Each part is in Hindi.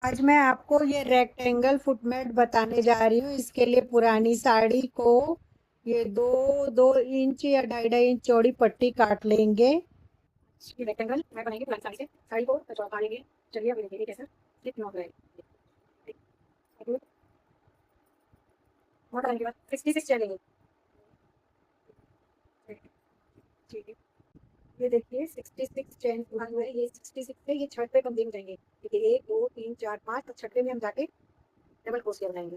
आज मैं आपको ये रेक्टेंगल फुटमेट बताने जा रही हूँ। इसके लिए पुरानी साड़ी को ये 2-2 इंच या 2.5-2.5 इंच चौड़ी पट्टी काट लेंगे। ये रेक्टेंगल मैं बनाएंगे पुरानी साड़ी से साड़ी को चौड़ा काटेंगे। चलिए अभी देखिए कैसा स्लिप नॉट रहेगा। नॉट बनाने के बाद 66 चलेंगे। ठीक है, ये देखिए 66 चेन पूरा हुआ है। ये 66 से ये छठ पे कम जाएंगे। ठीक है, 1 2 3 4 5 तो छठे में हम जाके डबल क्रोशिया बनाएंगे।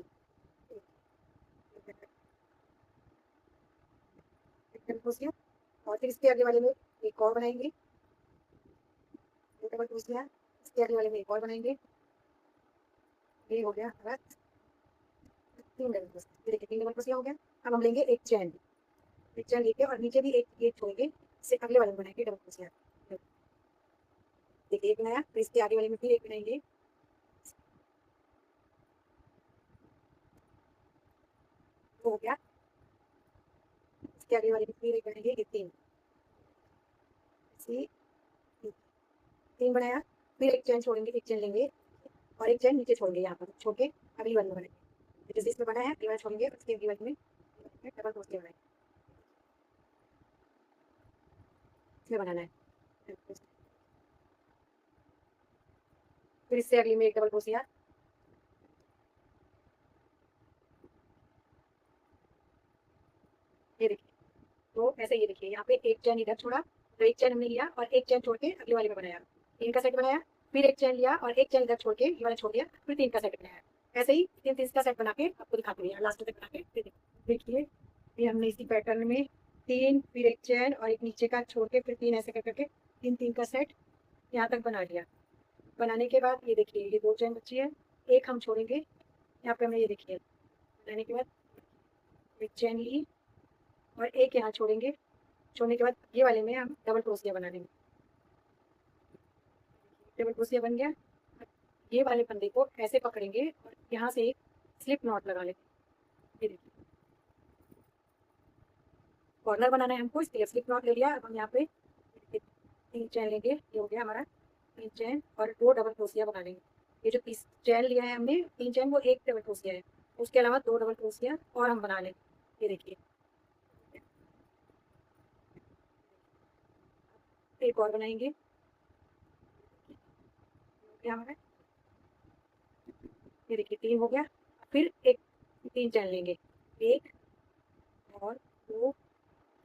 डबल क्रोशिया और फिर इसके आगे वाले में एक और बनाएंगे। डबल क्रोशिया इसके आगे वाले में एक और बनाएंगे। ये हो गया हमारा 3 डबल क्रोशिया। ये देखिए 3 डबल क्रोशिया हो गया। अब हम लेंगे एक चैन लेके और नीचे भी एक छोड़ेंगे। इससे अगले वाले में बनाएंगे डबल क्रोशिया। देखिए एक बनाया, तो इसके आगे वाले में फिर एक बनाएंगे। वो हो गया। इसके आगे वाले में फिर एक बनाएंगे, ये 3। इसी 3 बनाया, फिर एक चैन छोड़ेंगे, एक चैन लेंगे और एक चैन नीचे छोड़ेंगे। यहाँ पर छोड़ के अगली वाले में बनाएंगे। जैसे इसमें बना है अगली वाले छोड़ेंगे, उसके अगली वाले में डबल क्रोशिया बनाएंगे। इसमें बनाना है। फिर इससे अगली में एक डबल क्रोशिया। ये देखिए, तो ऐसे ये देखिए यहाँ पे एक चैन इधर छोड़ा, तो एक चैन हमने लिया और एक चैन छोड़ के अगले वाले में बनाया। 3 का सेट बनाया, फिर एक चैन लिया और एक चैन इधर छोड़ के ये वाला छोड़ दिया, फिर 3 का सेट बनाया। ऐसे ही 3 3 का सेट बना के आपको दिखाती हूँ लास्ट तक बना के। फिर देखिए, फिर हमने इसी पैटर्न में 3 फिर एक चैन और एक नीचे का छोड़ के फिर 3 ऐसे कर करके 3 3 का सेट यहाँ तक बना लिया। बनाने के बाद ये देखिए, ये 2 चैन बची है, एक हम छोड़ेंगे। यहाँ पे हमने ये देखिए बनाने के बाद एक चैन ली और एक यहाँ छोड़ेंगे। छोड़ने के बाद ये वाले में हम डबल क्रोशिया बना लेंगे। डबल क्रोशिया बन गया। ये वाले फंदे को ऐसे पकड़ेंगे और यहाँ से एक स्लिप नॉट लगा लेंगे। ये देखिए, कॉर्नर बनाना है हमको, इसलिए स्लिप नॉट ले लिया। अब हम यहाँ पे 3 चैन लेंगे। ये हो गया हमारा 3 चैन और 2 डबल क्रोशिया बना लेंगे। ये जो 30 चैन लिया है हमने 3 चैन, वो एक डबल क्रोशिया है। उसके अलावा 2 डबल क्रोशिया और हम बना लेंगे। ये देखिए, एक और बनाएंगे। क्या हमारा, ये देखिए 3 हो गया। फिर एक 3 चैन लेंगे, 1 और 2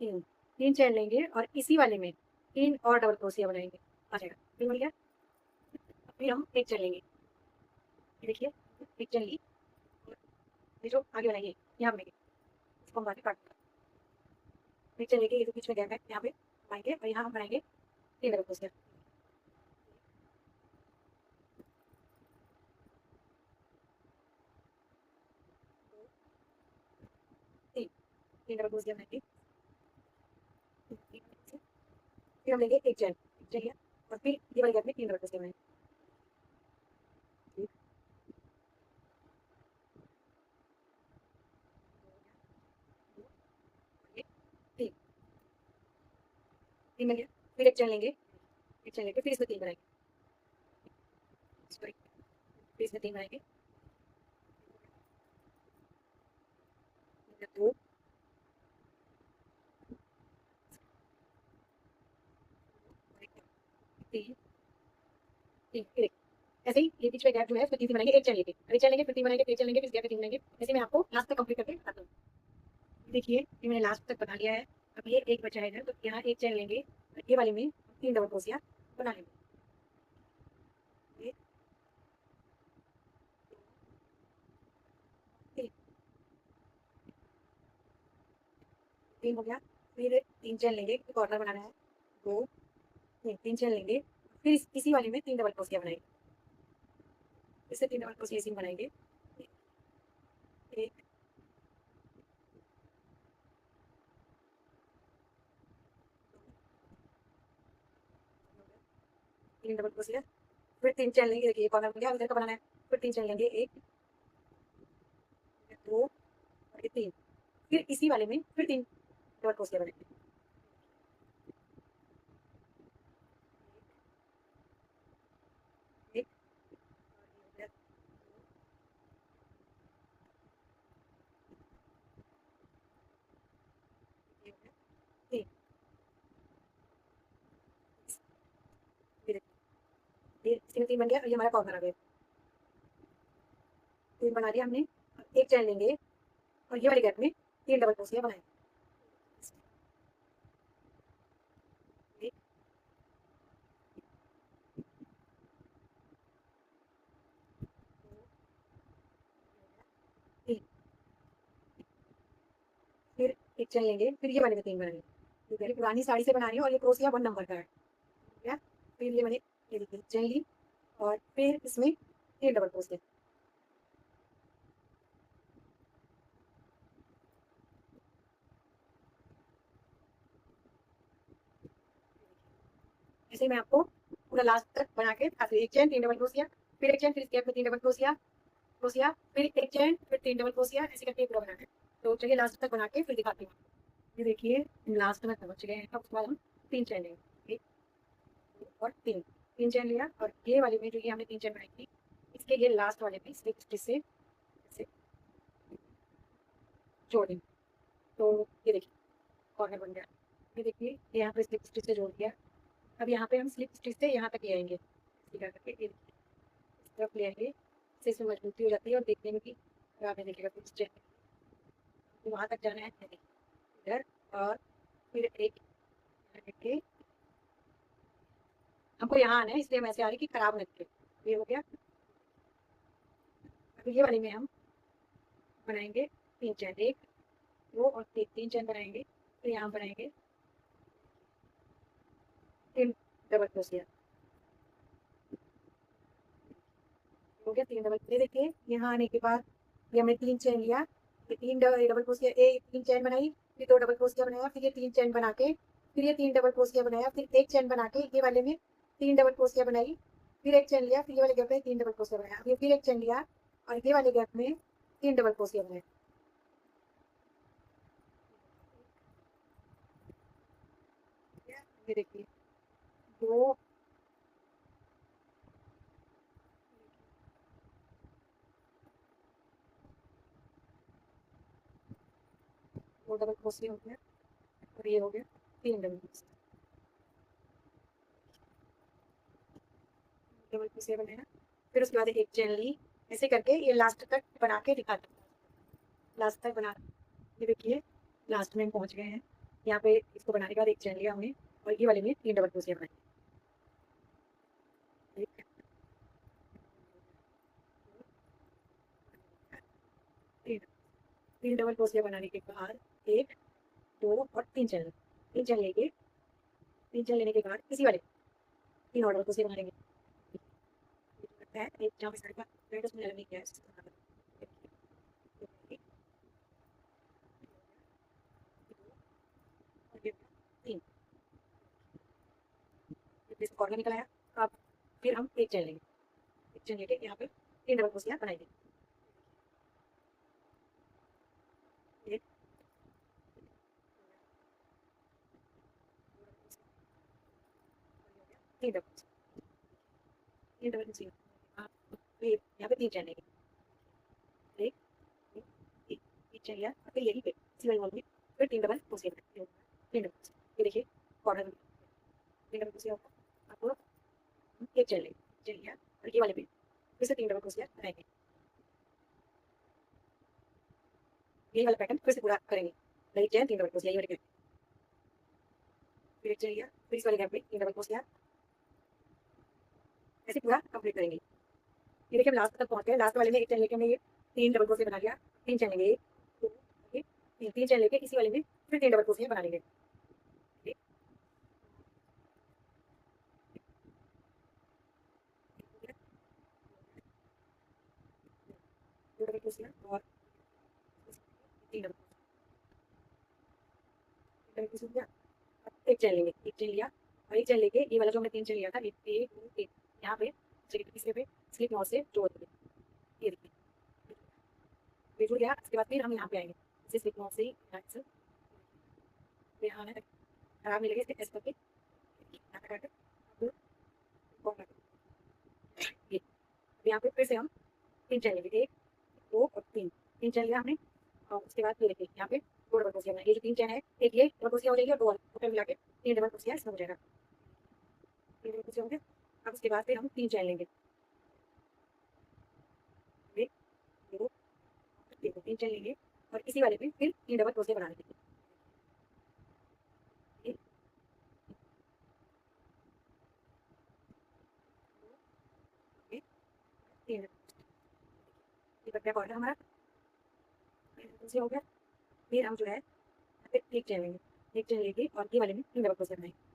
3। 3 चैन लेंगे और इसी वाले में 3 और डबल क्रोशिया बनाएंगे। आ जाएगा, 3 बन गया। फिर हम एक चैन लेंगे। ये देखिए, एक चैन ली और ये जो आगे बनाएंगे यहाँ बनाएंगे, इसको हम आगे काट देंगे। एक चैन लेंगे, ये जो बीच में गैप है यहाँ पे बनाएंगे और यहाँ हम बनाएंगे 3 डबल क्रोशिया। 3 3 डबल क्रोशिया बनाएंगे। फिर हम लेंगे एक चैन, लिया और फिर ये वाले गैप में 3 डबल क्रोशिया बनाएंगे। 3 3 बन गया। फिर एक चैन लेंगे, एक चैन लेके फिर इसमें 3 बनाएंगे। सॉरी, फिर इसमें 3 बनाएंगे। 2 3 3 फिर एक। ऐसे ही ये बीच में गैप जो है उसमें 3 बनाएंगे, एक चैन लेके फिर चैन लेंगे, फिर 3 बनाएंगे, फिर चैन लेंगे, फिर गैप में 3 बनाएंगे। ऐसे मैं आपको लास्ट तक कंप्लीट करके बताता हूँ। देखिए, ये मैंने लास्ट तक बना लिया है। अब ये एक बचा है इधर, तो यहाँ एक चैन लेंगे और ये वाले में 3 डबल क्रोशिया बना लेंगे। ये 3 3 हो गया। फिर 3 चैन लेंगे, कॉर्नर बनाना है। 2 नहीं, 3 चैन लेंगे, फिर इसी वाले में 3 डबल क्रोशिया बनाएंगे। इससे 3 डबल क्रोशिया इसी में बनाएंगे। एक 3 डबल क्रोशिया, फिर 3 चैन लेंगे। देखिए कॉर्नर बन गया, इधर का बनाना है। फिर 3 चैन लेंगे, 1 2 और ये 3। फिर इसी वाले में फिर 3 डबल क्रोशिया बनाएंगे। एक इसमें 3 बन गया और ये हमारा कॉर्नर आ गया। 3 बना दिया हमने। एक चैन लेंगे और ये वाले गैप में 3 डबल क्रोशिया बनाएंगे। एक, दो, तीन। फिर एक चैन लेंगे, फिर ये वाले में 3 बनाएंगे। ये पहले पुरानी साड़ी से बना रही हूँ और ये क्रोशिया 1 नंबर का है, ठीक है। फिर ये मैंने ये देखिए चैन ली और फिर इसमें 3 डबल क्रोशिया। ऐसे ही मैं आपको पूरा लास्ट तक बना के दिखाती हूँ। एक चैन 3 डबल क्रोशिया, फिर एक चैन, फिर इस गैप में 3 डबल क्रोशिया, क्रोशिया, फिर एक चैन, फिर 3 डबल क्रोशिया, ऐसे करके पूरा बनाना है। तो चलिए लास्ट तक बना के फिर दिखाती हूँ। ये देखिए लास्ट में पहुंच गए हैं। अब उसके बाद हम 3 चैन लेंगे, 1 2 और 3। 3 चैन लिया और ये वाले में जो ये हमने 3 चैन बनाई थी, इसके ये लास्ट वाले में स्लिप स्टिच से ऐसे जोड़ देंगे। तो ये देखिए कॉर्नर बन गया। ये देखिए यहाँ पे स्लिप स्टिच से जोड़ दिया। अब यहाँ पे हम स्लिप स्टिच से यहाँ तक ले आएंगे, इसी करके ये इस तरफ ले आएंगे। इससे इसमें मजबूती हो जाती है और देखने में भी खराब नहीं दिखेगा। कुछ चैन तो वहाँ तक जाना है इधर, और फिर एक करके हमको यहाँ आना है, इसलिए हम ऐसे आ रही कि खराब न दिखे। ये हो गया। अभी ये वाले में हम बनाएंगे 3 चैन, 1 2 और 3 चैन बनाएंगे। फिर यहाँ बनाएंगे 3 डबल क्रोशिया। हो गया 3 डबल। ये देखिए यहाँ आने के बाद ये हमने 3 चैन लिया, ये 3 डबल क्रोशिया, 3 चैन बनाई, फिर 2 डबल क्रोशिया बनाया, फिर ये 3 चैन बना के फिर ये 3 डबल क्रोशिया बनाया, फिर एक चैन बना के ये वाले में 3 डबल क्रोशिया बनाई, फिर एक चैन लिया, फिर ये वाले गैप में 3 डबल क्रोशिया बनाया। अब ये फिर एक चैन लिया और ये वाले गैप में 3 डबल क्रोशिया बनाया। ये देखिए 2 डबल क्रोशिया हो गया और ये हो गया 3 डबल क्रोशिया। डबल क्रोशिया बनाया, फिर उसके बाद एक चैन ली, ऐसे करके ये लास्ट तक बना के दिखाती हूँ। लास्ट तक बना, ये देखिए लास्ट में हम पहुंच गए हैं। यहाँ पे इसको बनाने के बाद एक चैन लिया हमने और ये वाले में 3 डबल क्रोशिया बनाई। एक, 3 3 डबल क्रोशिया बनाने के बाद 1 2 और 3 चैन, 3 चैन लेके 3 चैन लेने के बाद इसी वाले 3 और डबल क्रोशिया बना लेंगे। है एक जहाँ पे साइड का रेड उसमें नहीं किया है, तीन कॉर्नर निकल आया। अब फिर हम एक चैन लेंगे, एक चैन लेके यहाँ पे 3 डबल क्रोशिया बनाएंगे। एक, 3 डबल क्रोशिया, 3 डबल क्रोशिया। फिर यहाँ पे 3 चैन लेंगे, एक एक एक चैन लिया, फिर यहीं पे इसी वाले वॉल में फिर 3 डबल क्रोशिया बनाएंगे। 3 डबल क्रोशिया, ये देखिए कॉर्नर में 3 डबल क्रोशिया होगा। आपको एक चैन लेंगे, चैन लिया और ये वाले पे फिर से 3 डबल क्रोशिया बनाएंगे। यही वाला पैटर्न फिर से पूरा करेंगे। एक चैन 3 डबल क्रोशिया, ये वाले फिर एक चैन लिया, फिर इस वाले गैप में 3 डबल क्रोशिया, ऐसे पूरा कंप्लीट करेंगे। ये देखिए हम लास्ट तक पहुंच गए। लास्ट वाले में एक चैन लेके हमने ये 3 डबल क्रोशिया बना लिया। 3 चैन लेंगे, 1 2 3 चैन लेके इसी वाले में फिर 3 डबल क्रोशिया बना लेंगे। डबल क्रोशिया और 3 डबल क्रोशिया। एक चैन लेंगे, एक चैन लिया और एक चैन लेके ये वाला जो हमने 3 चैन लिया था, 1 2 3 यहाँ पे तीसरे पे स्लिप नॉट से जोड़ देंगे। ये देखिए ये जुड़ गया। इसके बाद फिर हम यहाँ पे आएंगे, इसे स्लिप नॉट से यहाँ आना तक खराब नहीं लगे, इसे ऐसे करके यहाँ पे काट ये यहाँ पे फिर से हम 3 चैन लेंगे, 1 2 और 3 3 चैन लिया हमने और उसके बाद ये देखिए यहाँ पे 2 डबल क्रोशिया बनाए। ये जो 3 चैन है, एक ये डबल क्रोशिया हो जाएगी और 2 टोटल मिला के 3 डबल क्रोशिया इसमें हो जाएगा। 3 डबल क्रोशिया हो गया। अब उसके बाद फिर हम 3 चैन लेंगे, 1 2 देखो 3 चैन लेंगे और इसी वाले पे फिर 3 डबल क्रोशिया बना लेंगे। एक, दो, एक, 3 ये बन गया कॉर्नर हमारा, क्रोशिया हो गया। फिर हम जो है यहाँ पे एक चैन लेंगे, एक चैन लेके और ये वाले में 3 डबल क्रोशिया बनाएंगे।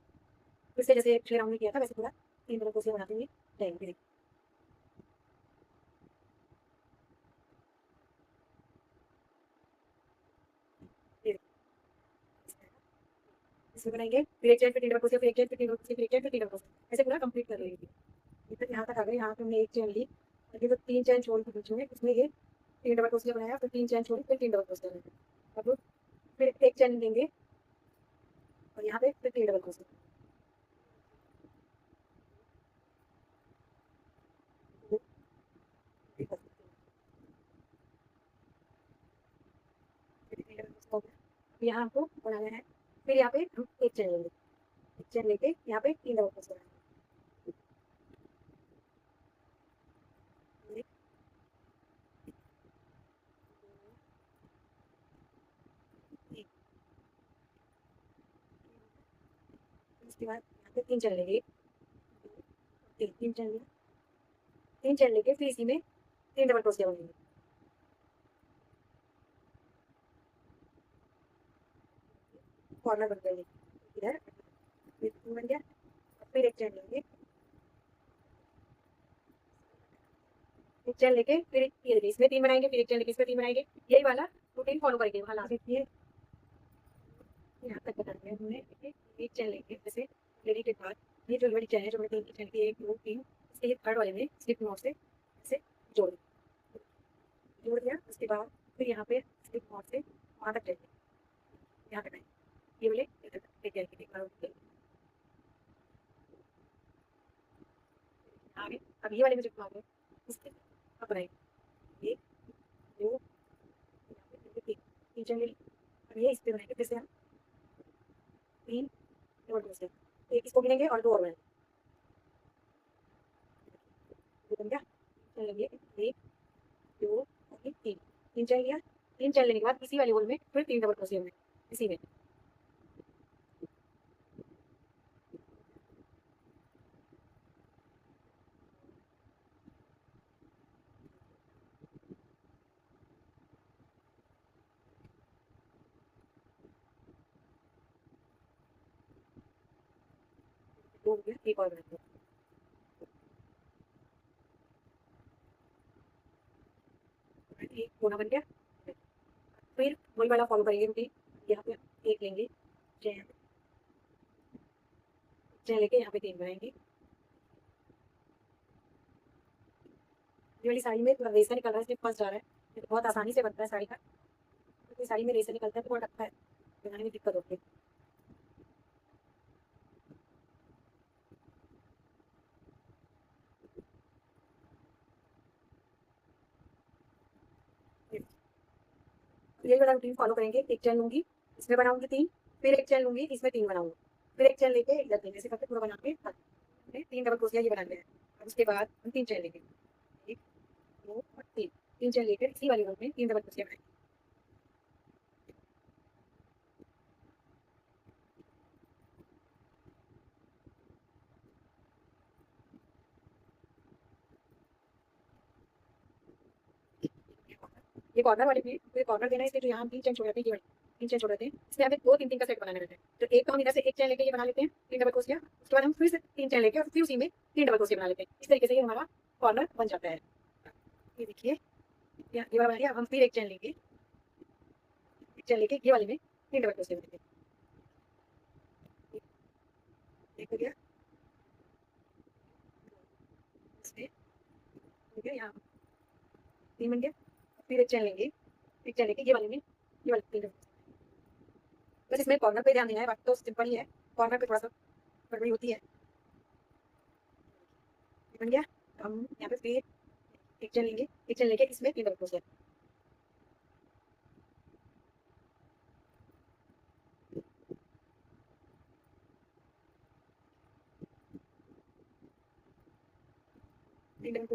फिर से जैसे पिछले राउंड में किया था वैसे पूरा 3 डबल क्रोशिया बनाते हुए जाएंगे। देखिए ये देखिए, इसमें बनाएंगे, फिर एक चैन फिर 3 डबल क्रोशिया, फिर एक चैन फिर 3 डबल क्रोशिया, फिर एक चैन फिर 3 डबल क्रोशिया, ऐसे पूरा कंप्लीट कर लेंगे। यहाँ तक आ गए, यहाँ पे हमने एक चैन ली, अभी तो 3 चैन छोड़ के बीच में इसमें ये 3 डबल क्रोशिया बनाया, फिर 3 चैन छोड़ी, फिर 3 डबल क्रोशिया बनाया। अब फिर एक चैन लेंगे और यहाँ पे फिर 3 डबल क्रोशिया, यहाँ हमको बनाना है। फिर यहाँ पे हम एक चैन लेंगे, एक चैन लेके यहाँ पे 3 डबल क्रोशिया बनाएंगे। उसके बाद यहाँ पे 3 चैन लेंगे, 3 चैन लिया, 3 चैन लेके फिर इसी में 3 डबल क्रोशिया बनाएंगे। कॉर्नर बन गए इधर, फिर बन गया। फिर एक चैन लेंगे, एक चैन लेके फिर ये देखिए इसमें 3 बनाएंगे, फिर एक चैन लेके इसमें 3 बनाएंगे। यही वाला रूटीन फॉलो करेंगे वहाँ लास्ट देखिए यहाँ तक बता दिया हमने। एक चैन लेंगे जैसे लेने के बाद ये जो बड़ी चैन है, जो मैंने 3 की चैन की 1 2 3, इसके थर्ड वाले में स्लिप नॉट से ऐसे जोड़ जोड़ दिया। उसके बाद फिर यहाँ पे स्लिप नॉट से वहाँ तक जाएंगे, यहाँ तक आएंगे, ये वाले एक चैन की आगे। अब ये वाले में जो आ गए इसके अब बनाएंगे 1 2 3 चैन ले ली। अब ये इस पे बनाएंगे फिर से हम 3 डबल क्रोशिया, एक इसको गिनेंगे और 2 और बनाएंगे। ये बन गया, चैन लेंगे 1 2 और 3, 3 चैन लिया। 3 चैन लेने के बाद इसी वाले होल में फिर 3 डबल क्रोशिया बनाएंगे इसी में। दो हो गया, एक और बनाएंगे, एक कोना बन गया। फिर वही वाला फॉलो करेंगे रूटीन, यहाँ पे एक लेंगे चैन, चैन लेके यहाँ पे 3 बनाएंगे। ये वाली साड़ी में थोड़ा रेशा निकल रहा है, इसमें फंस जा रहा है, ये तो बहुत आसानी से बनता है साड़ी का, क्योंकि साड़ी में रेशा निकलता है तो बहुत अच्छा है, बनाने में दिक्कत होती है। यही वाला रूटीन फॉलो करेंगे, एक चैन लूंगी इसमें बनाऊंगी 3, फिर एक चैन लूंगी इसमें 3 बनाऊंगी, फिर एक चैन लेके इधर 3, ऐसे करके पूरा बना के 3 डबल क्रोशिया ये बनाने हैं। अब उसके बाद हम 3 चैन लेंगे, 1 2 और 3, 3 चैन लेकर इसी वाले रोल में 3 डबल क्रोशिया बनाएंगे। ये कॉर्नर वाले में फिर कॉर्नर देना है, इसलिए जो यहाँ हम 3 चैन छोड़ रहे थे, ये वाले 3 चैन छोड़ रहे थे, इसमें हमें 2 3 3 का सेट बनाना रहता है। तो एक तो हम इधर से एक चैन लेके ये बना लेते हैं 3 डबल क्रोशिया, उसके बाद हम फिर से 3 चैन लेके और फिर उसी में 3 डबल क्रोशिया बना लेते हैं। इस तरीके से ये हमारा कॉर्नर बन जाता है। ये देखिए ये वाला बना लिया। अब हम फिर एक चैन लेंगे, एक चैन लेके ये वाले में 3 डबल क्रोशिया बनाएंगे, एक हो गया, इसमें हो गया, यहाँ 3 बन गया। फिर एक चैन लेंगे, एक चैन लेके ये वाले में ये वाले 3 डबल, बस इसमें कॉर्नर पे ध्यान देना है, बाकी तो सिंपल ही है, कॉर्नर पे थोड़ा सा गड़बड़ी होती है। ये बन गया। हम यहाँ पे फिर एक चैन लेंगे, एक चैन लेके इसमें 3 डबल क्रोशिया,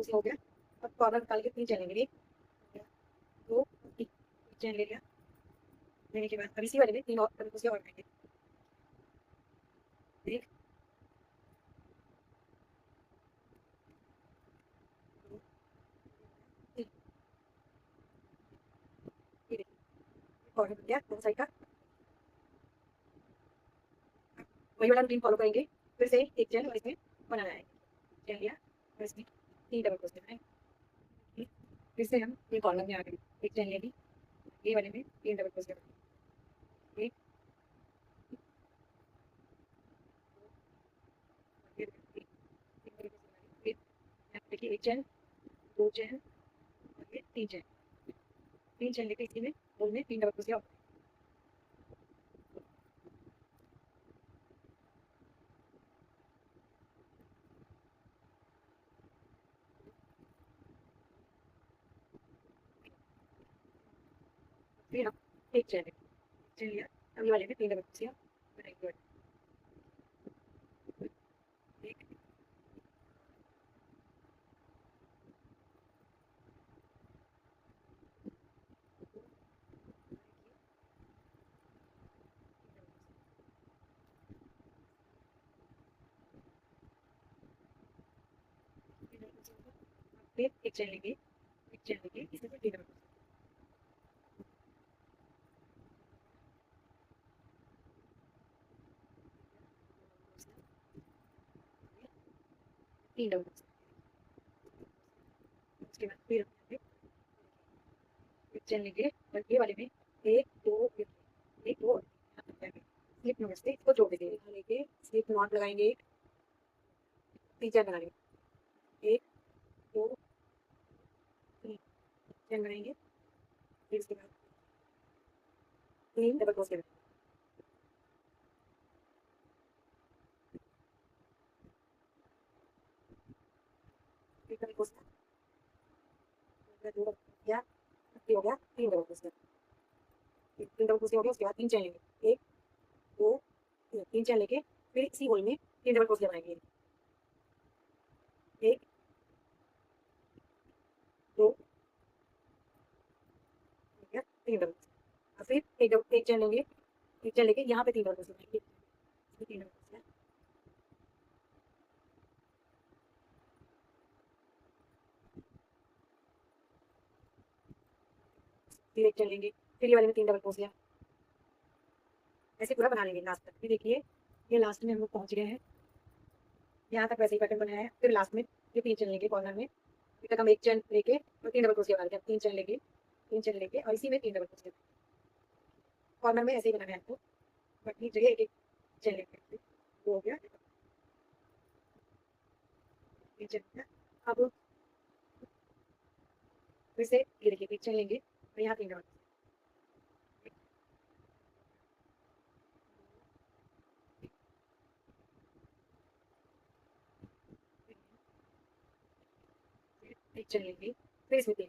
क्रोशिया हो गया। अब कॉर्नर निकाल के 3 चेन लेंगे, 1 2 3 चेन ले लिया। लेने के बाद अब इसी वाले में 3 और डबल क्रोशिया और करेंगे। 1 2 3 ये देखिए कॉर्नर बन गया दोनों साइड का। वही वाला रूटीन फॉलो करेंगे, फिर से एक चेन और इसमें बनाना है। चेन लिया और इसमें 3 डबल क्रोशिया बनाए। फिर से हम ये कॉर्नर में आ गए, एक चेन ले ली, ये वाले में 3 डबल क्रोशिया बनाए। एक फिर 3 डबल क्रोशिया बनाए। फिर यहाँ पे देखिए एक चेन, 2 चेन और ये 3 चेन। 3 चेन लेके इसी में होल में 3 डबल क्रोशिया और फिर हम एक चेन लेंगे। चेन लिया, अब ये वाले में 3 डबल क्रोशिया बनाएंगे। एक फिर एक चेन लेंगे, एक चेन लेंगे, इसमें फिर 3 डबल क्रोशिया। 3 double crochet. उसके बाद फिर हम यहाँ पे एक चेन लेंगे और ये वाले में 1 2 1 2 स्लिप नॉट से इसको जोड़ देंगे। यहाँ लेके स्लिप नॉट लगाएंगे, 3 चेन लगाएंगे, 1 2 3 चेन बनाएंगे। फिर उसके बाद 3 डबल क्रोशिया लगाएंगे। फिर डबल क्रोशिया, 2 डबल क्रोशिया, हो गया 3 डबल क्रोशिया। 3 डबल क्रोशिया हो गया, उसके बाद 3 चेन लेंगे, 1 2 3 चेन लेके फिर इसी होल में 3 डबल क्रोशिया बनाएंगे। 1 2 हो गया 3 डबल क्रोशिया। और फिर एक चेन लेंगे, एक चेन लेके यहाँ पे 3 डबल क्रोशिया बनाएंगे। 3 डबल क्रोशिया, फिर एक चेन लेंगे, फिर ये वाले में 3 डबल क्रोशिया। ऐसे पूरा बना लेंगे लास्ट तक। फिर देखिए ये लास्ट में हम लोग पहुँच गए हैं, यहाँ तक वैसे ही पैटर्न बनाया है। फिर लास्ट में ये 3 चेन लेंगे कॉर्नर में। अभी तक हम एक चेन लेके और 3 डबल क्रोशिया बना रहे हैं। 3 चेन लेंगे, 3 चेन लेके और इसी में 3 डबल क्रोशिया। कॉर्नर में ऐसे ही बनाना है आपको, बट ये जगह एक एक चेन लेंगे। 2 हो गया, 3 चेन हो गया। अब फिर से ये देखिए एक चेन लेंगे और यहाँ 3 डबल एक चेन लेंगे, फिर इसमें 3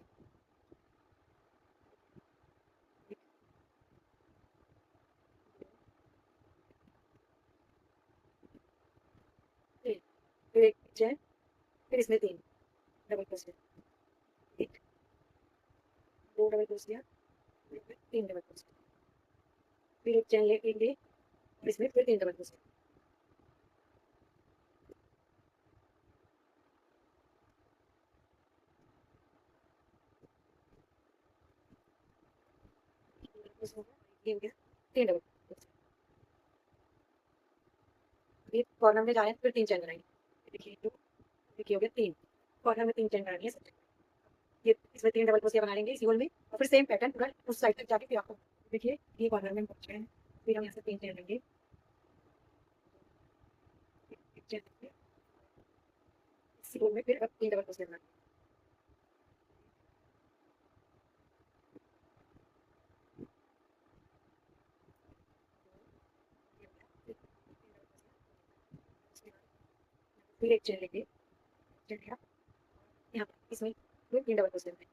फिर एक चेन, फिर इसमें 3 double crochet. 1 2 double crochet, 3 double crochet. फिर एक चेन लेंगे और इसमें फिर 3 डबल क्रोशिया। ये हो गया 3 डबल क्रोशिया। फिर कॉर्नर में जा रहे हैं, फिर 3 चेन बनाएंगे। देखिए 2, देखिए हो गया 3, कॉर्नर में 3 चेन बनानी है सब जगह। ये इसमें 3 डबल क्रोशिया बना लेंगे इसी होल में और फिर सेम पैटर्न पूरा उस साइड तक जाके फिर आपको देखिए ये कॉर्नर में हम पहुंच गए हैं। फिर हम यहाँ से 3 चेन लेंगे, एक चेन लेंगे, इसी होल में फिर अब 3 डबल क्रोशिया बनाएंगे। फिर एक चेन लेंगे, चेन लिया, यहाँ पे इसमें फिर 3 डबल क्रोशिया बनाएंगे।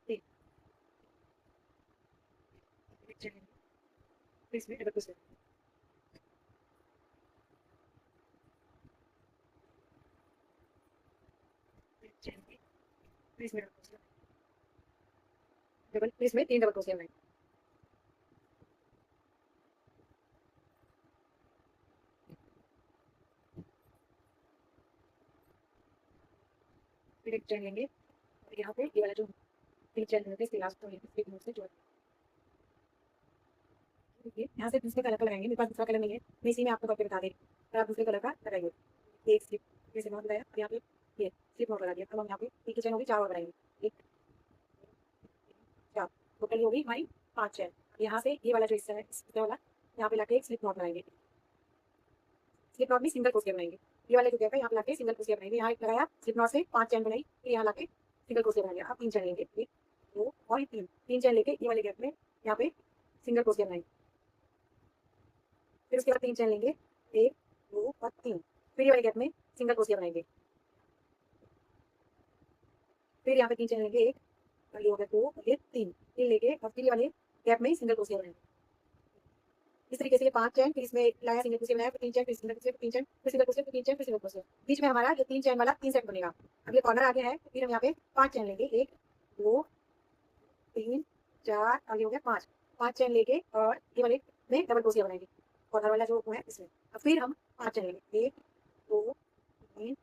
तीन, एक चेन लेंगे, फिर इसमें डबल क्रोशिया बनाएंगे। फिर इसमें डबल, फिर इसमें 3 डबल क्रोशिया बनाएंगे। फिर एक चेन लेंगे और यहाँ पे ये वाला जो 3 चेन लेंगे इसके लास्ट में एक नोट से जोड़ देंगे। यहाँ से दूसरे कलर का लगाएंगे। मेरे पास दूसरा कलर नहीं है, मैं इसी में आपको करके बता दे रही हूँ। तो आप दूसरे कलर का लगाइए। एक स्लिप जैसे नॉट लगाया और यहाँ पे ये स्लिप नॉट लगा दिया। अब हम यहाँ पे एक चेन होगी 4 और बनाएंगे। एक 4 टोटल होगी हमारी 5 चेन। यहाँ से ये वाला जो हिस्सा है इस वाला यहाँ पे लाके एक स्लिप नॉट बनाएंगे। स्लिप नॉट भी सिंगल क्रोशिया बनाएंगे। ये वाले जो गैप है यहाँ पे लाके सिंगल क्रोशिया बनाएंगे। यहाँ लगाया स्लिप नॉट से 5 चेन बनाई, फिर यहाँ लाके सिंगल क्रोशिया बनाएंगे। अब 3 चेन लेंगे, 1 2 और 3 चेन लेके ये वाले गैप में यहाँ पे सिंगल क्रोशिया बनाएंगे। फिर उसके बाद 3 चेन लेंगे, 1 2 और 3, फिर ये वाले गैप में सिंगल क्रोशिया बनाएंगे। फिर यहाँ पे 3 चेन लेंगे, 1 और ये हो गया 2 और ये 3 लेके और फिर ये वाले गैप में सिंगल क्रोशिया बनाएंगे। इस तरीके से ये 5 चेन, फिर इसमें लाया सिंगल क्रोशिया बनाया, फिर 3 चेन, फिर सिंगल क्रोशिया, फिर 3 चेन, फिर सिंगल क्रोशिया, फिर 3 चेन, फिर सिंगल क्रोशिया। बीच में हमारा ये 3 चेन वाला 3 सेट बनेगा। अब ये कॉर्नर आगे है, फिर हम यहाँ पे 5 चेन लेंगे, 1 2 3 4 आगे हो गया 5 चेन लेके और ये वाले में डबल क्रोशिया बनाएंगे, कॉर्नर वाला जो है इसमें। अब फिर हम 5 चेन लेंगे, 1 2 3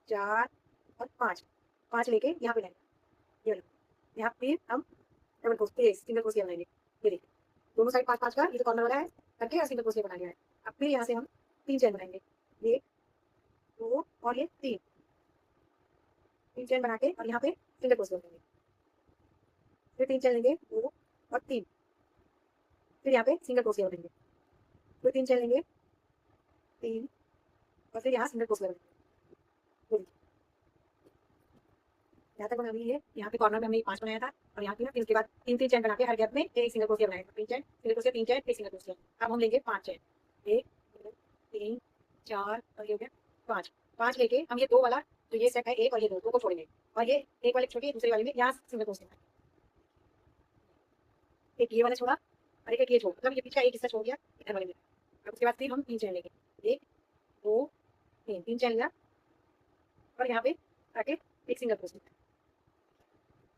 4 और 5 लेके यहाँ पे लाएंगे। ये वाला यहाँ फिर हम डबल क्रोशिया सिंगल क्रोशिया बनाएंगे। ये देखिए दोनों साइड 5 5 का, ये जो कॉर्नर वाला है करके और सिंगल क्रोशिया बना लिया है। अब फिर यहाँ से हम 3 चेन बनाएंगे, 1 2 और ये 3 चेन बना के और यहाँ पे सिंगल क्रोशिया बनाएंगे। फिर 3 चेन लेंगे, 2 और 3, फिर यहाँ पे सिंगल क्रोशिया बनाएंगे। फिर 3 चेन लेंगे, 3 और फिर यहाँ सिंगल क्रोशिया बनाएंगे। यहाँ तक बना हुई है। यहाँ पे कॉर्नर में हमने 5 बनाया था और यहाँ पे ना फिर उसके बाद 3 चेन बना के हर गैप में एक सिंगल क्रोशिया बनाएंगे। 3 चेन सिंगल क्रोशिया, 3 चेन एक सिंगल क्रोशिया। अब हम लेंगे 5 चेन, 1 2 3 4 और ये हो गया 5 लेके हम ये 2 वाला जो ये सेट है 1 और ये 2 को छोड़ेंगे और ये एक वाले छोड़िए दूसरे वाले में यहाँ सिंगल क्रोशिया, एक ये वाला छोड़ा और एक ये छोड़, मतलब ये पीछे एक हिस्सा छोड़ दिया इधर वाले में। अब उसके बाद फिर हम 3 चेन लेंगे, 1 2 3 चेन लिया और यहाँ पे आके एक सिंगल क्रोशिया,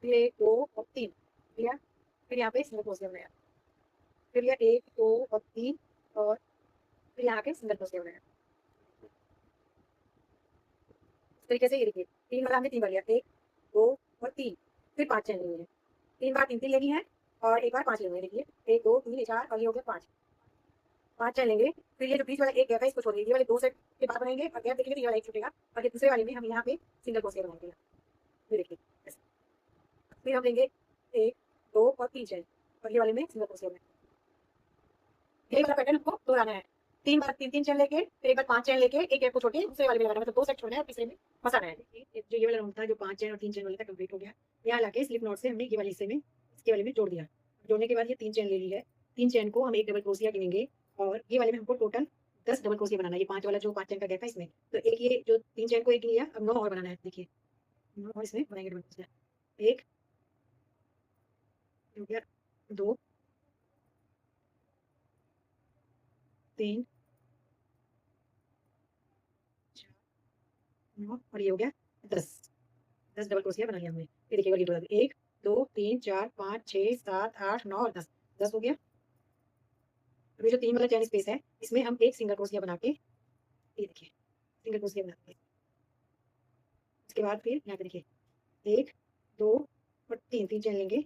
फिर 1 2 और 3 लिया, फिर यहाँ पे सिंगल क्रोशिया बनाया, फिर लिया 1 2 और 3 और फिर यहाँ के सिंगल क्रोशिया बनाया। इस तरीके से ये देखिए 3 वाला हमने 3 बार लिया, 1 2 और 3, फिर 5 चेन लेनी है, 3 बार 3 लेनी है और एक बार 5 लेनी है। देखिए 1 2 3 4 और ये हो गया 5 चेन लेंगे। फिर ये जो बीच वाला एक गैप है इसको छोड़ देंगे, ये वाले 2 सेट के बाद बनाएंगे और गैप देखेंगे तो ये वाला एक छूटेगा और ये दूसरे वाले में हम यहाँ पे सिंगल क्रोशिया बनाएंगे। ये देखिए ऐसे। फिर हम लेंगे 1 2 और 3 चेन और ये वाले में सिंगल क्रोशिया बनाएंगे। यही वाला पैटर्न हमको दोहराना है। 3 बार 3 चेन लेके फिर एक बार 5 चेन लेके एक गैप को छोड़ के दूसरे वाले में लगाना है, मतलब 2 सेट छोड़ना है और तीसरे में फंसाना है। जो ये वाला राउंड था जो 5 चेन और 3 चेन वाला था कंप्लीट हो गया। यहाँ लाके स्लिप नॉट से हमने ये वाले हिस्से में इसके वाले में जोड़ दिया। जोड़ने के बाद ये 3 चेन ले ली है, 3 चेन को हम एक डबल क्रोशिया गिनेंगे और ये वाले में हमको टोटल 10 डबल क्रोशिया बनाना है। ये 5 वाला जो 5 चेन का गैप है इसमें, तो एक ये जो 3 चेन को एक गिन लिया, अब 9 और बनाना है। देखिए 9 और इसमें बनाएंगे डबल क्रोशिया, 1 हो गया, 2 3 4 9 और ये हो गया 10 डबल क्रोशिया बना लिया हमने। ये देखिए ये टोटल 1 2 3 4 5 6 7 8 9 और 10 हो गया। अब ये जो 3 वाला चेन स्पेस है इसमें हम एक सिंगल क्रोशिया बना के, ये देखिए सिंगल क्रोशिया बना के उसके बाद फिर यहाँ पे देखिए 1 2 और 3 चेन लेंगे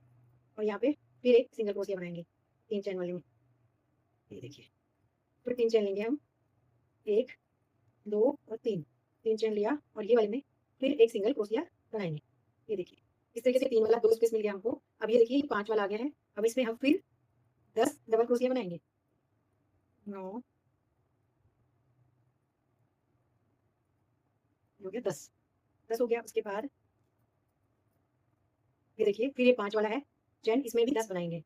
और यहाँ पे फिर एक सिंगल क्रोशिया बनाएंगे 3 चेन वाले में। ये देखिए फिर 3 चेन लेंगे हम, 1 2 और 3 चेन लिया और ये वाले में फिर एक सिंगल क्रोशिया बनाएंगे। ये देखिए इस तरीके से 3 वाला 2 स्पेस मिल गया हमको। अब ये देखिए 5 वाला आ गया है, अब इसमें हम फिर 10 डबल क्रोशिया बनाएंगे। 9 हो गया 10 हो गया। उसके बाद ये देखिए फिर ये 5 वाला है चेन, इसमें भी 10 बनाएंगे।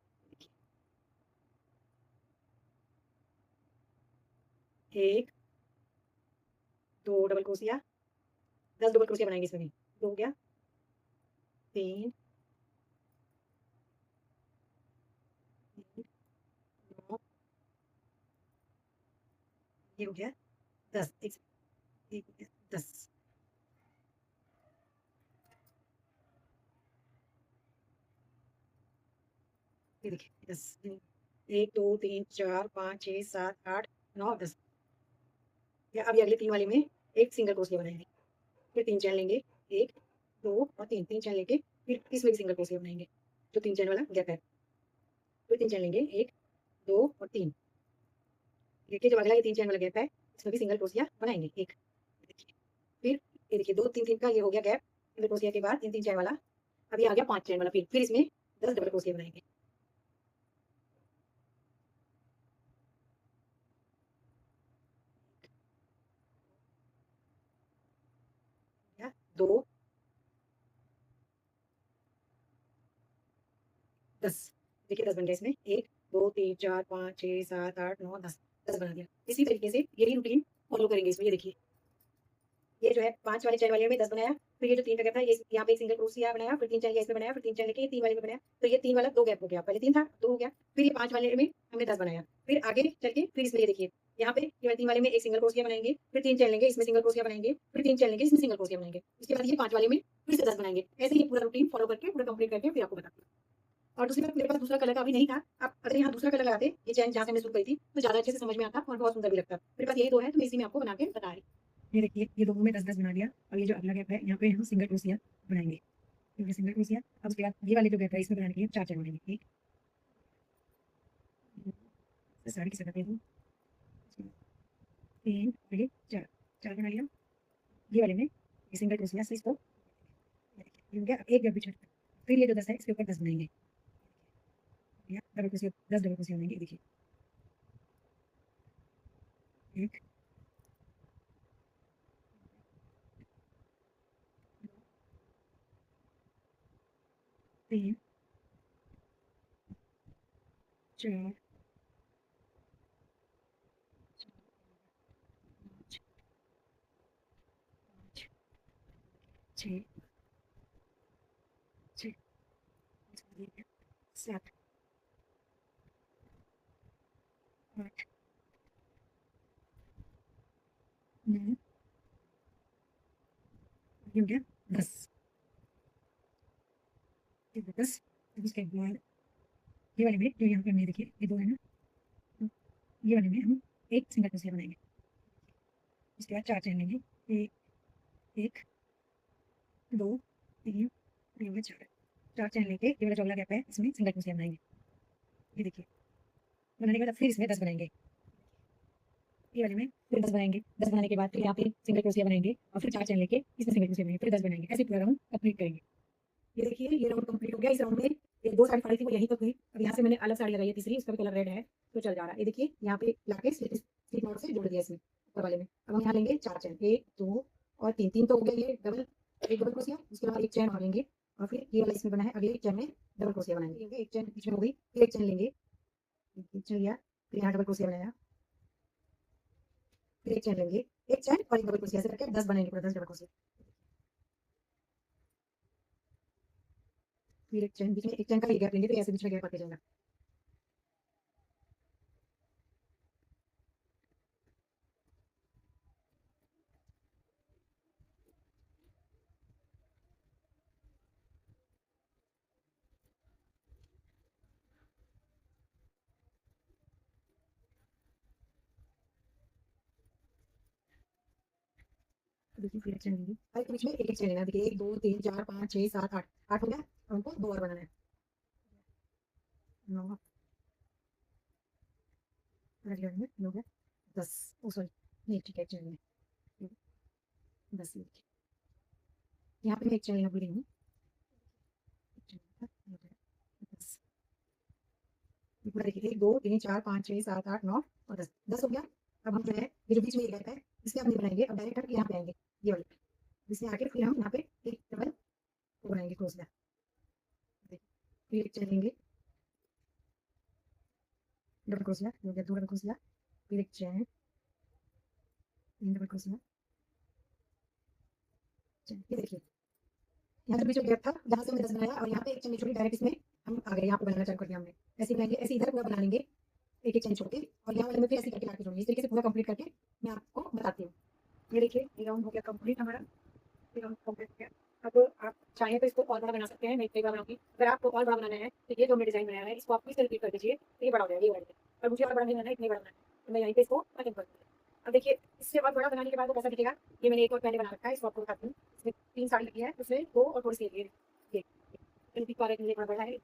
1 2 डबल क्रोशिया, 10 डबल क्रोशिया बनाएंगे इसमें भी। 2 हो गया, 3 9 ये हो गया 10, एक 10 ये देखिए 10 1 2 3 4 5 6 7 8 9 10 या अभी अगले 3 वाले में एक सिंगल क्रोशिया बनाएंगे, फिर 3 चैन लेंगे, 1 2 और 3 3 चैन लेके फिर इसमें भी सिंगल क्रोशिया बनाएंगे, जो 3 चैन वाला गैप है, फिर 3 चैन लेंगे, 1 2 और 3। देखिए जो अगला ये 3 चैन वाला गैप है, इसमें भी सिंगल क्रोशिया बनाएंगे, एक देखिए, फिर ये देखिए 2 3 3 का ये हो गया गैप, सिंगल क्रोशिया के बाद 3 3 चैन वाला, अब ये आ गया 5 चैन वाला, फिर इसमें 10 डबल क्रोशिया बनाएंगे। या 2 10 देखिए 10 बन गया इसमें, 1 2 3 4 5 6 7 8 9 10 10 बना दिया। इसी तरीके से यही रूटीन फॉलो करेंगे इसमें। ये देखिए ये जो है 5 वाले चैन वाले में 10 बनाया, फिर ये जो 3 का गैप था, ये यहाँ पे एक सिंगल क्रोशिया बनाया, फिर 3 चैन लिया इसमें बनाया, फिर 3 चैन लेके ये 3 वाले में बनाया, तो ये 3 वाला 2 गैप हो गया, पहले 3 था 2 हो गया, फिर ये 5 वाले में हमने 10 बनाया, फिर आगे चल के फिर इसमें ये देखिए यहाँ पे ये 3 वाले में एक सिंगल क्रोशिया बनाएंगे, फिर 3 चैन लेंगे, इसमें सिंगल क्रोशिया बनाएंगे, फिर 3 चैन लेंगे, इसमें सिंगल क्रोशिया बनाएंगे, उसके बाद ये 5 वाले में फिर से 10 बनाएंगे। ऐसे ही पूरा रूटीन फॉलो करके पूरा कंप्लीट करके फिर आपको बताती हूँ। और दूसरी बात, मेरे पास दूसरा कलर का अभी नहीं था। आप अगर यहाँ दूसरा कलर लगाते, ये चैन जहाँ से हमने शुरू करी थी, तो ज़्यादा अच्छे से समझ में आता और बहुत सुंदर भी लगता। मेरे पास यही 2 है, तो मैं इसी में आपको बना के बता रही हूँ। ये देखिए ये दोनों में 10 10 बना दिया, और ये जो अगला गैप है यहाँ पे हम सिंगल क्रोशिया बनाएंगे, क्योंकि सिंगल क्रोशिया। अब उसके बाद ये वाले जो गैप है इसमें बनाने के लिए 4 चैन बनाएंगे, एक साड़ी की जगह पे 3 और ये 4 4 बना लिया। ये वाले में ये सिंगल क्रोशिया से इसको ये हो गया। अब एक गैप बीच में, फिर ये जो 10 है इसके ऊपर 10 बनाएंगे, या डबल क्रोशिया 10 डबल क्रोशिया बनाएंगे। देखिए 1 3 4 6 6 7 8 9 ये हो गया 10 10। उसके बाद ये वाले में जो यहाँ पे हमने देखिए ये 2 है ना, तो ये वाले में हम एक सिंगल क्रोशिया बनाएंगे, उसके बाद 4 चैन लेंगे, 1 1 2 3 और 4 4 चैन लेके ये वाला जो अगला गैप है इसमें सिंगल क्रोशिया बनाएंगे। ये देखिए बनाने के बाद फिर इसमें 10 बनाएंगे, ये वाले में फिर 10 बनाएंगे, 10 बनाने के बाद फिर यहाँ पे सिंगल क्रोशिया बनाएंगे, और फिर 4 चैन लेके इसमें सिंगल क्रोशिया बनाएंगे, फिर 10 बनाएंगे। ऐसे पूरा राउंड कंप्लीट करेंगे। ये देखिए ये राउंड कंप्लीट हो गया। इस राउंड में ये 2 साड़ी पड़ी थी वो यहीं तक हुई। अब यहाँ से मैंने अलग साड़ी लगाई है तीसरी, उसका भी कलर रेड है, तो चल जा रहा है। ये देखिए यहाँ पे लाके स्लिप नॉट से जोड़ दिया इसमें ऊपर वाले में। अब हम यहाँ लेंगे 4 चैन, 1 2 और 3 3 तो हो गया ये डबल, एक डबल क्रोशिया, उसके बाद एक चैन और लेंगे, और फिर ये वाला इसमें बना है, अगले चैन में डबल क्रोशिया बनाएंगे। एक चैन बीच में हो गई, फिर एक चैन लेंगे, एक चैन लिया, फिर यहाँ डबल क्रोशिया बनाया, फिर एक चैन लेंगे, एक चैन और एक डबल क्रोशिया, ऐसे करके 10 बनाएंगे, पूरा 10 डबल क्रोशिया। फिर एक चैन बीच में, एक चैन का ये गैप लेंगे, तो ऐसे बीच में गैप आते जाएगा। देखिए फिर एक चैन लेंगे, हर एक बीच में एक एक चैन लेना। देखिए 1 2 3 4 5 6 7 8 8 हो गया। अब हमको 2 और बनाना है, 9 अगले वाले में हो गया 10। ओ सॉरी नहीं ठीक है, एक चैन में 10 यहाँ पे मैं एक चैन लेना भूल गई हूँ, एक चैन था, ये हो गया 10। ये पूरा देखिए 1 2 3 4 5 6 7 8 9 और 10 10 हो गया। अब हम जो है ये जो बीच में ये गैप है इसके हम नहीं बनाएंगे, अब डायरेक्ट हम यहाँ पे आएंगे, ये वाले इसमें आके फिर हम यहाँ पे एक डबल वो बनाएंगे क्रोशिया। फिर एक चैन लेंगे, डबल क्रोशिया हो गया, 2 डबल क्रोशिया, फिर एक चैन, 3 डबल क्रोशिया, चैन। ये देखिए यहाँ जो बीच में गैप था जहाँ से हमने 10 बनाया, और यहाँ पे एक चैन छोड़ी, डायरेक्ट इसमें हम आ गए, यहाँ पे बनाना चालू कर दिया हमने। ऐसे बनाएंगे, ऐसे इधर पूरा बना लेंगे, एक एक चैन छोड़ के, और यहाँ वाले में फिर ऐसे करके लाके जोड़ेंगे। इस तरीके से पूरा कंप्लीट करके मैं आपको बताती हूँ। ये देखिए ये राउंड हो गया कंप्लीट हमारा, ये राउंड कंप्लीट हो गया। अब आप चाहे तो इसको और बड़ा बना सकते हैं, मैं कई बार बनाऊंगी। अगर आपको और बड़ा बनाना है तो ये जो हमने डिजाइन बनाया है इसको आप फिर से रिपीट कर दीजिए, तो ये बड़ा हो जाएगा, ये बड़ा हो जाएगा। और मुझे और बड़ा नहीं बनाना है, इतने बड़ा बनाना है, तो मैं यहीं पे इसको खत्म कर दूँगी। अब देखिए इससे और बड़ा बनाने के बाद वो कैसा दिखेगा, ये मैंने एक और पहले बना रखा है, इसको आपको बताती हूँ। इसमें 3 साड़ी लगी है, उसमें 2 और थोड़ी सी लगी है, ये इनकी क्वालिटी मुझे बड़ा है,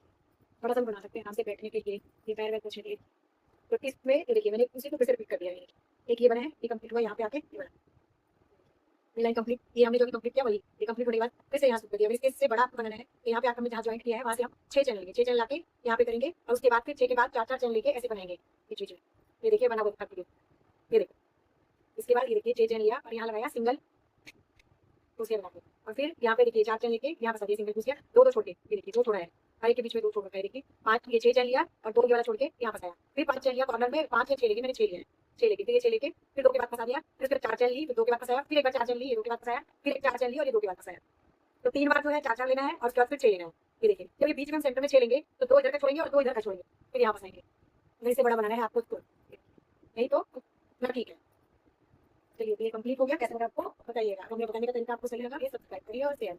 बड़ा सा बना सकते हैं आराम से बैठने के लिए, ये पैर वैर पोछने के लिए। तो इसमें ये देखिए मैंने उसी को फिर से रिपीट कर दिया है, एक ये बना है, ये कंप्लीट हुआ, यहाँ पे आके ये बना, ये लाइन कंप्लीट, ये हमने जो भी कंप्लीट किया वही, ये कंप्लीट होने के बाद फिर से यहाँ से कर दिया। इसके इससे बड़ा आपको बनाना है तो यहाँ पे आकर हमने जहाँ ज्वाइंट किया है वहाँ से हम 6 चैन लेंगे, 6 चैन लाके यहाँ पे करेंगे और उसके बाद फिर 6 के बाद 4 4 चैन लेके ऐसे बनाएंगे ये चीज़। ये देखिए बना हुआ दिखाती हूँ, ये देखो। इसके बाद ये देखिए 6 चैन लिया और यहाँ लगाया सिंगल क्रोशिया बना के, और फिर यहाँ पे देखिए 4 चैन लेके यहाँ फंसा दिया सिंगल क्रोशिया, 2 2 छोड़ के, ये देखिए 2 छोड़ा है, हर एक के बीच में 2 छोड़ रखा है, देखिए 5 ये 6 चैन लिया और 2 ये वाला छोड़ के यहाँ फंसाया, फिर 5 चैन लिया कॉर्नर में, 5 या 6 लेके, मैंने 6 लिया है, 6 लेके, फिर ये 6 लेके फिर 2 के बाद फंसा दिया, फिर 4 चैन ली, फिर 2 के बाद फंसाया, फिर एक बार 4 चैन ली, ये 2 के बाद फंसाया, फिर एक 4 चैन ली और ये 2 के बाद फंसाया। तो 3 बार जो है 4 4 लेना है और उसके बाद फिर 6 लेना है। ये देखिए जब ये बीच में हम सेंटर में 6 लेंगे तो 2 इधर का छोड़ेंगे और 2 इधर का छोड़ेंगे, फिर यहाँ फंसाएंगे। अगर इसे बड़ा बनाना है आपको तो नहीं तो ना, ठीक है। चलिए ये कंप्लीट हो गया, कैसे लगा आपको बताइएगा, अगर मुझे बताने का तरीका आपको सही लगा ये सब्सक्राइब करिए और शेयर।